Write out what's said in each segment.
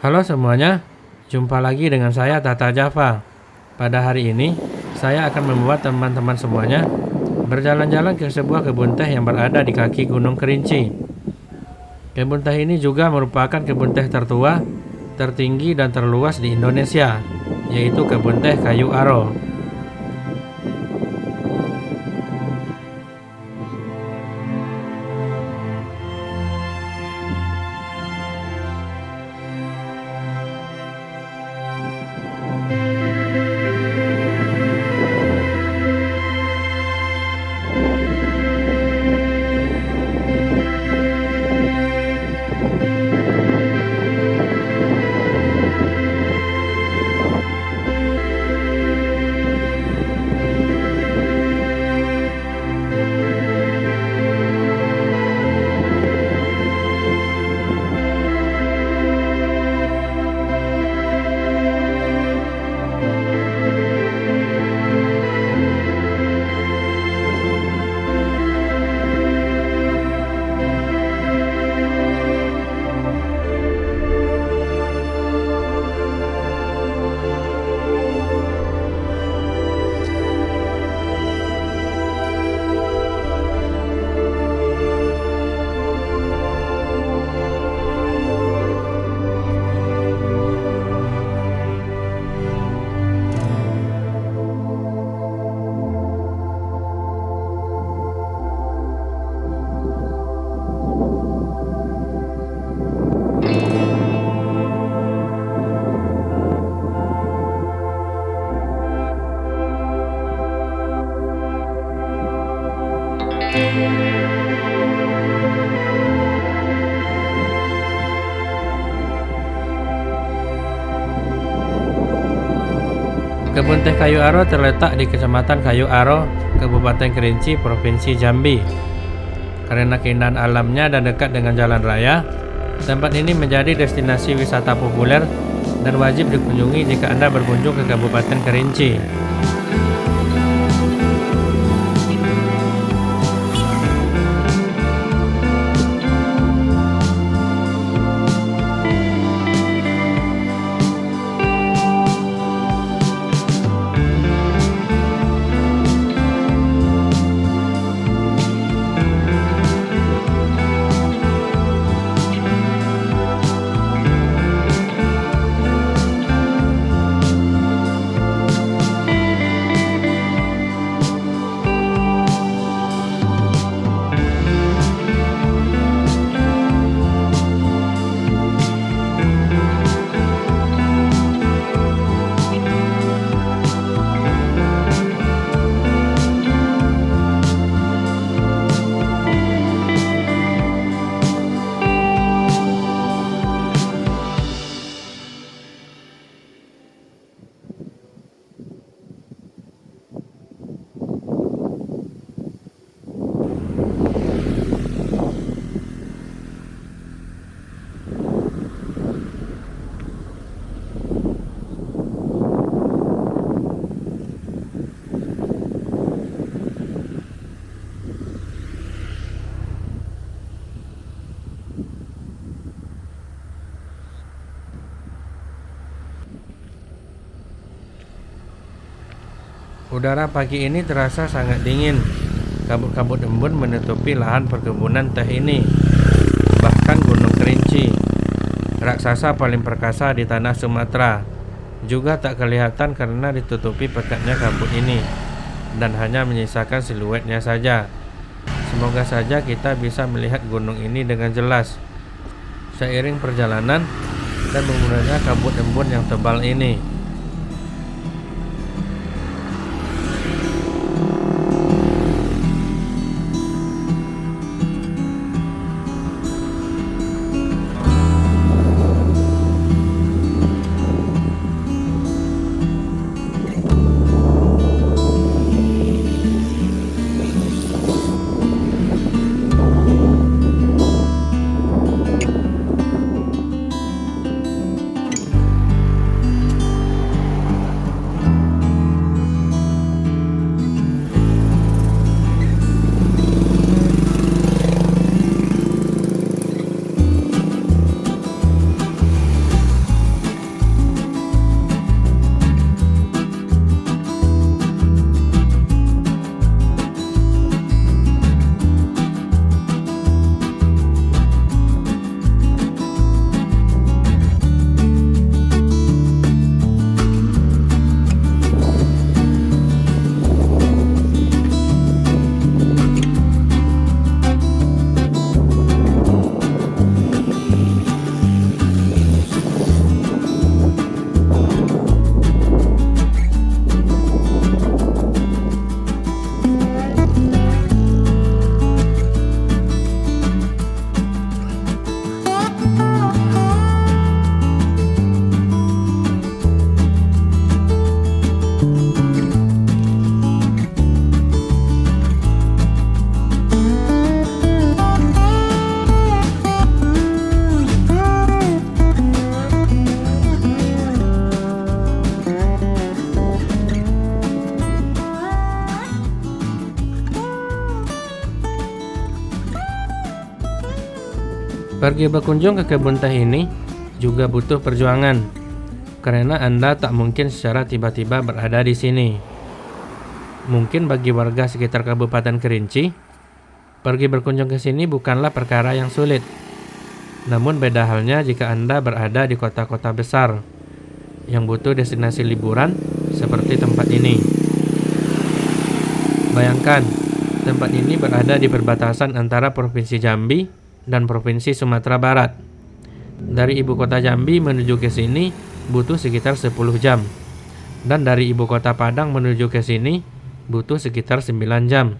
Halo semuanya, jumpa lagi dengan saya Tata Java. Pada hari ini, saya akan membuat teman-teman semuanya berjalan-jalan ke sebuah kebun teh yang berada di kaki Gunung Kerinci. Kebun teh ini juga merupakan kebun teh tertua, tertinggi dan terluas di Indonesia, yaitu kebun teh Kayu Aro. Kebun teh Kayu Aro terletak di Kecamatan Kayu Aro, Kabupaten Kerinci, Provinsi Jambi. Karena keindahan alamnya dan dekat dengan jalan raya, tempat ini menjadi destinasi wisata populer dan wajib dikunjungi jika Anda berkunjung ke Kabupaten Kerinci. Udara pagi ini terasa sangat dingin. Kabut-kabut embun menutupi lahan perkebunan teh ini. Bahkan Gunung Kerinci, raksasa paling perkasa di tanah Sumatera, juga tak kelihatan karena ditutupi pekatnya kabut ini dan hanya menyisakan siluetnya saja. Semoga saja kita bisa melihat gunung ini dengan jelas seiring perjalanan dan menggunakan kabut embun yang tebal ini. Pergi berkunjung ke kebun teh ini juga butuh perjuangan, karena Anda tak mungkin secara tiba-tiba berada di sini. Mungkin bagi warga sekitar Kabupaten Kerinci, pergi berkunjung ke sini bukanlah perkara yang sulit. Namun beda halnya jika Anda berada di kota-kota besar yang butuh destinasi liburan seperti tempat ini. Bayangkan, tempat ini berada di perbatasan antara Provinsi Jambi dan Provinsi Sumatera Barat. Dari ibu kota Jambi menuju ke sini butuh sekitar 10 jam. Dan dari ibu kota Padang menuju ke sini butuh sekitar 9 jam.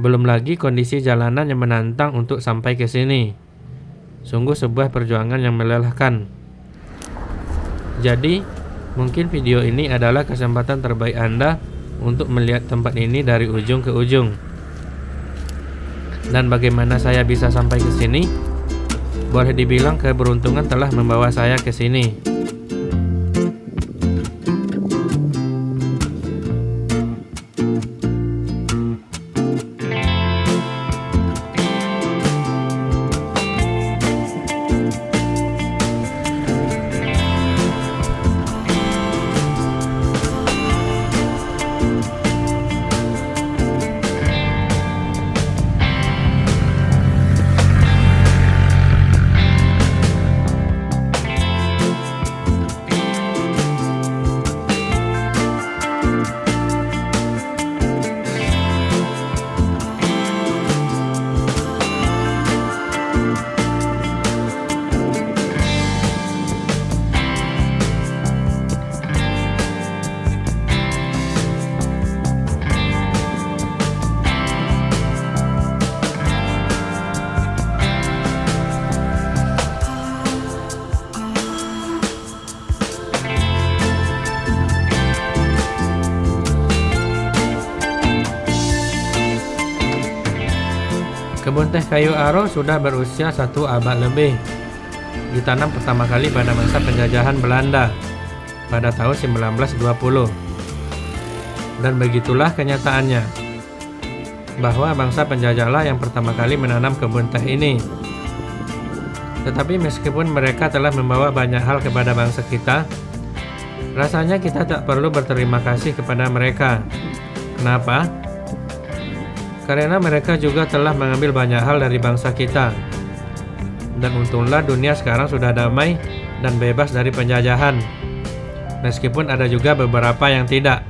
Belum lagi kondisi jalanan yang menantang untuk sampai ke sini. Sungguh sebuah perjuangan yang melelahkan. Jadi, mungkin video ini adalah kesempatan terbaik Anda untuk melihat tempat ini dari ujung ke ujung. Dan bagaimana saya bisa sampai ke sini? Boleh dibilang keberuntungan telah membawa saya ke sini. Kebun teh kayu aro sudah berusia 1 abad lebih. Ditanam pertama kali pada masa penjajahan Belanda pada tahun 1920. Dan begitulah kenyataannya, bahwa bangsa penjajahlah yang pertama kali menanam kebun teh ini. Tetapi meskipun mereka telah membawa banyak hal kepada bangsa kita, rasanya kita tak perlu berterima kasih kepada mereka. Kenapa? Karena mereka juga telah mengambil banyak hal dari bangsa kita. Dan untunglah dunia sekarang sudah damai dan bebas dari penjajahan. Meskipun ada juga beberapa yang tidak.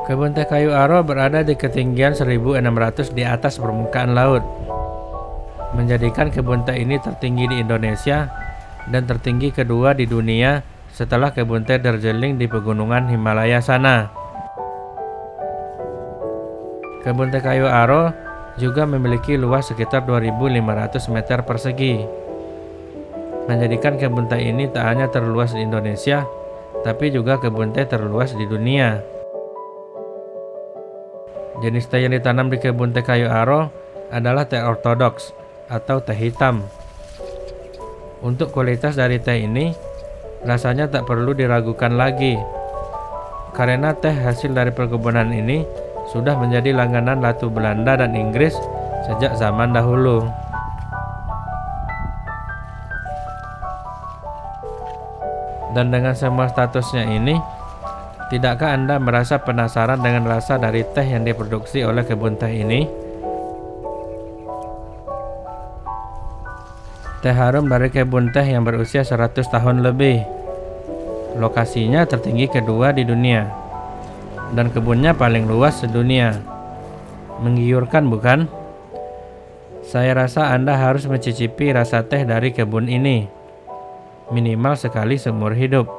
Kebun teh kayu aro berada di ketinggian 1.600 di atas permukaan laut, menjadikan kebun teh ini tertinggi di Indonesia dan tertinggi kedua di dunia setelah kebun teh Darjeeling di pegunungan Himalaya sana. Kebun teh kayu aro juga memiliki luas sekitar 2.500 meter persegi, menjadikan kebun teh ini tak hanya terluas di Indonesia, tapi juga kebun teh terluas di dunia. Jenis teh yang ditanam di kebun teh kayu aro adalah teh ortodoks atau teh hitam. Untuk kualitas dari teh ini, rasanya tak perlu diragukan lagi, karena teh hasil dari perkebunan ini sudah menjadi langganan Ratu Belanda dan Inggris sejak zaman dahulu. Dan dengan semua statusnya ini, tidakkah Anda merasa penasaran dengan rasa dari teh yang diproduksi oleh kebun teh ini? Teh harum dari kebun teh yang berusia 100 tahun lebih. Lokasinya tertinggi kedua di dunia, dan kebunnya paling luas sedunia. Menggiurkan bukan? Saya rasa Anda harus mencicipi rasa teh dari kebun ini, minimal sekali seumur hidup.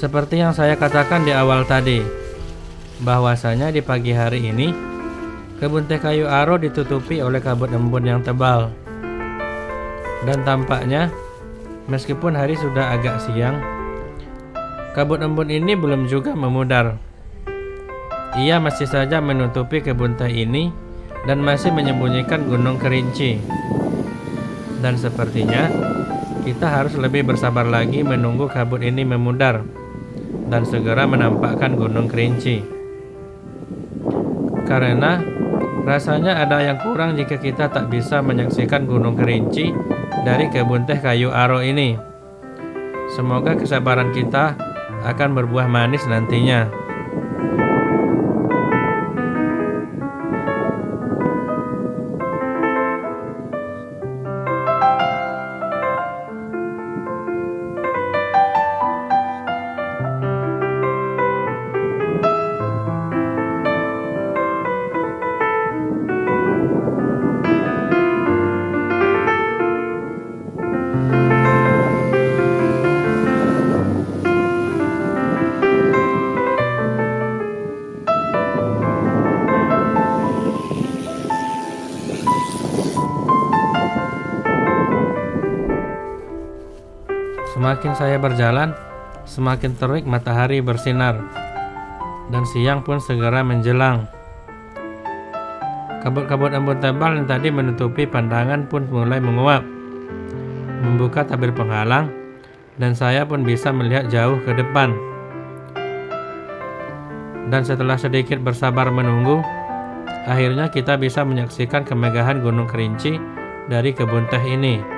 Seperti yang saya katakan di awal tadi, bahwasanya di pagi hari ini, kebun teh kayu aro ditutupi oleh kabut embun yang tebal. Dan tampaknya, meskipun hari sudah agak siang, kabut embun ini belum juga memudar. Ia masih saja menutupi kebun teh ini dan masih menyembunyikan Gunung Kerinci. Dan sepertinya, kita harus lebih bersabar lagi menunggu kabut ini memudar dan segera menampakkan Gunung Kerinci. Karena rasanya ada yang kurang jika kita tak bisa menyaksikan Gunung Kerinci dari kebun teh kayu aro ini. Semoga kesabaran kita akan berbuah manis nantinya. Semakin saya berjalan, semakin terik matahari bersinar, dan siang pun segera menjelang. Kabut-kabut embun tebal yang tadi menutupi pandangan pun mulai menguap, membuka tabir penghalang, dan saya pun bisa melihat jauh ke depan. Dan setelah sedikit bersabar menunggu, akhirnya kita bisa menyaksikan kemegahan Gunung Kerinci dari kebun teh ini.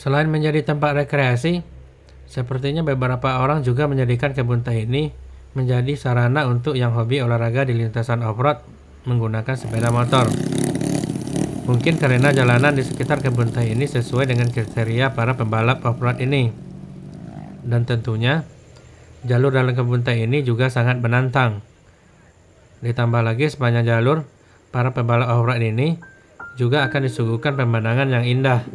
Selain menjadi tempat rekreasi, sepertinya beberapa orang juga menjadikan kebun teh ini menjadi sarana untuk yang hobi olahraga di lintasan off-road menggunakan sepeda motor. Mungkin karena jalanan di sekitar kebun teh ini sesuai dengan kriteria para pembalap off-road ini. Dan tentunya, jalur dalam kebun teh ini juga sangat menantang. Ditambah lagi sepanjang jalur, para pembalap off-road ini juga akan disuguhkan pemandangan yang indah.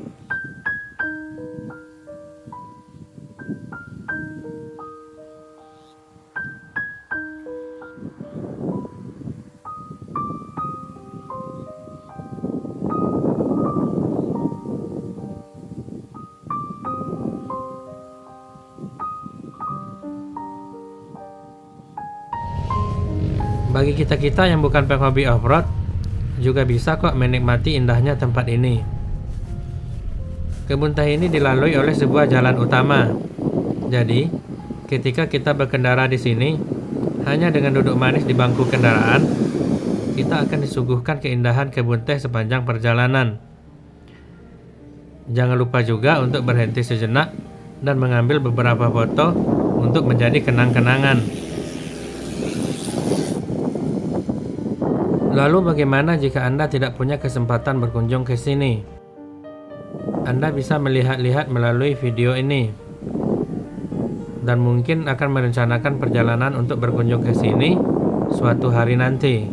Bagi kita-kita yang bukan penghobi off-road, juga bisa kok menikmati indahnya tempat ini. Kebun teh ini dilalui oleh sebuah jalan utama. Jadi, ketika kita berkendara di sini, hanya dengan duduk manis di bangku kendaraan, kita akan disuguhkan keindahan kebun teh sepanjang perjalanan. Jangan lupa juga untuk berhenti sejenak dan mengambil beberapa foto untuk menjadi kenang-kenangan. Lalu bagaimana jika Anda tidak punya kesempatan berkunjung ke sini? Anda bisa melihat-lihat melalui video ini. Dan mungkin akan merencanakan perjalanan untuk berkunjung ke sini suatu hari nanti.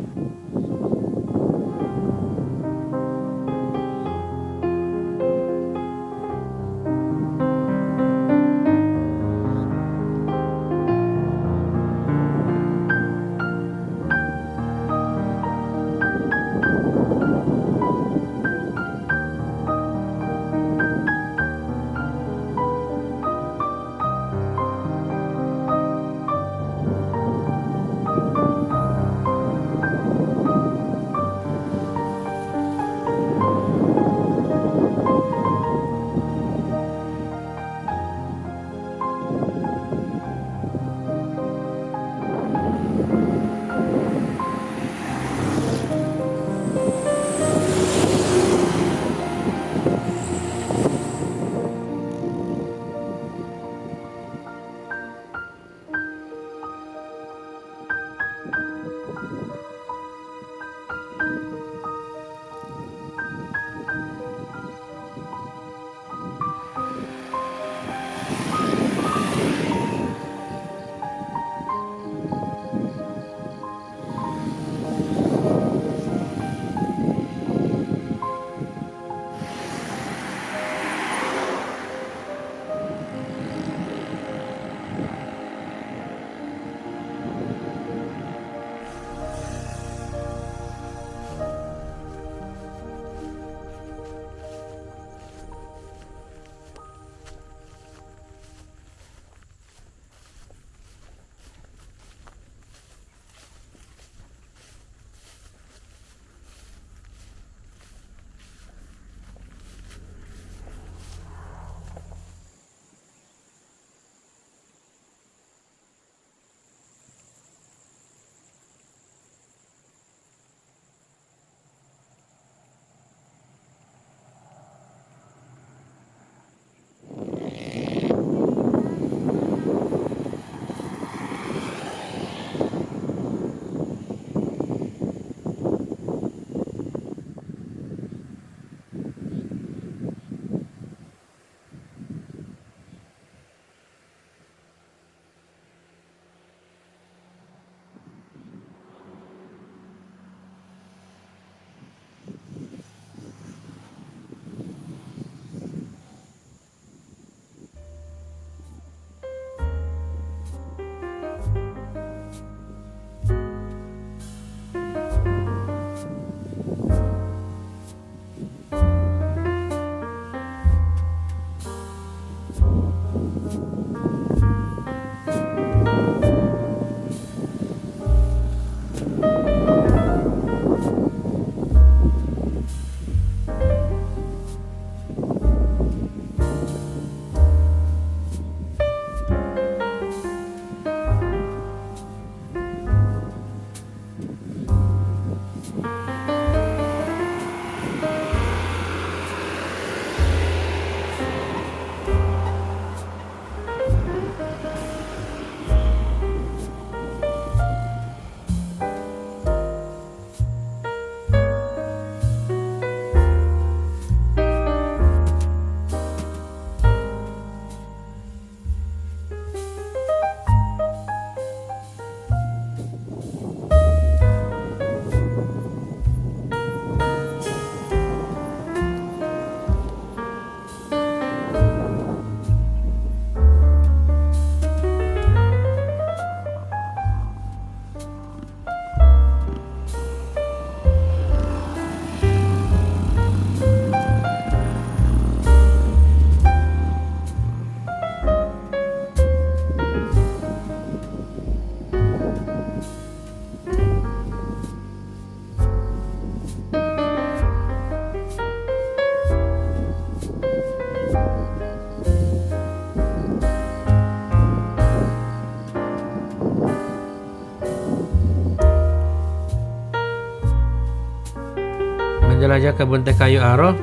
menjelajah kebun teh kayu aro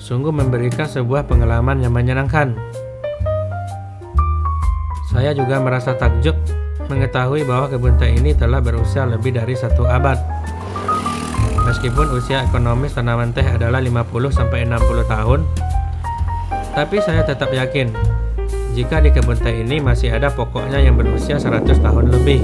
sungguh memberikan sebuah pengalaman yang menyenangkan. Saya juga merasa takjub mengetahui bahwa kebun teh ini telah berusia lebih dari 1 abad. Meskipun usia ekonomis tanaman teh adalah 50-60 tahun, tapi saya tetap yakin jika di kebun teh ini masih ada pokoknya yang berusia 100 tahun lebih.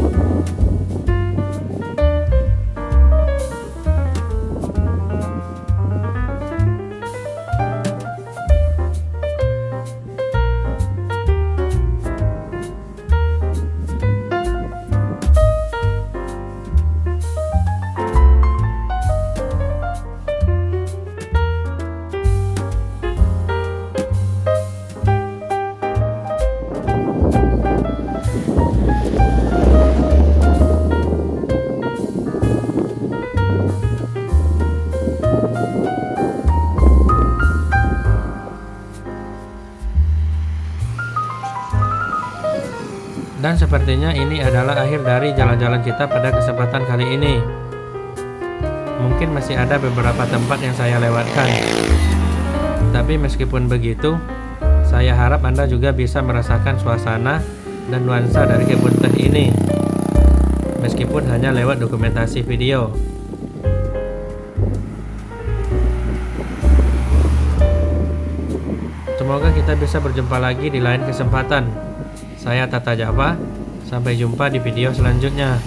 Dan sepertinya ini adalah akhir dari jalan-jalan kita pada kesempatan kali ini. Mungkin masih ada beberapa tempat yang saya lewatkan. Tapi meskipun begitu, saya harap Anda juga bisa merasakan suasana dan nuansa dari kebun teh ini. Meskipun hanya lewat dokumentasi video. Semoga kita bisa berjumpa lagi di lain kesempatan. Saya Tata Java, sampai jumpa di video selanjutnya.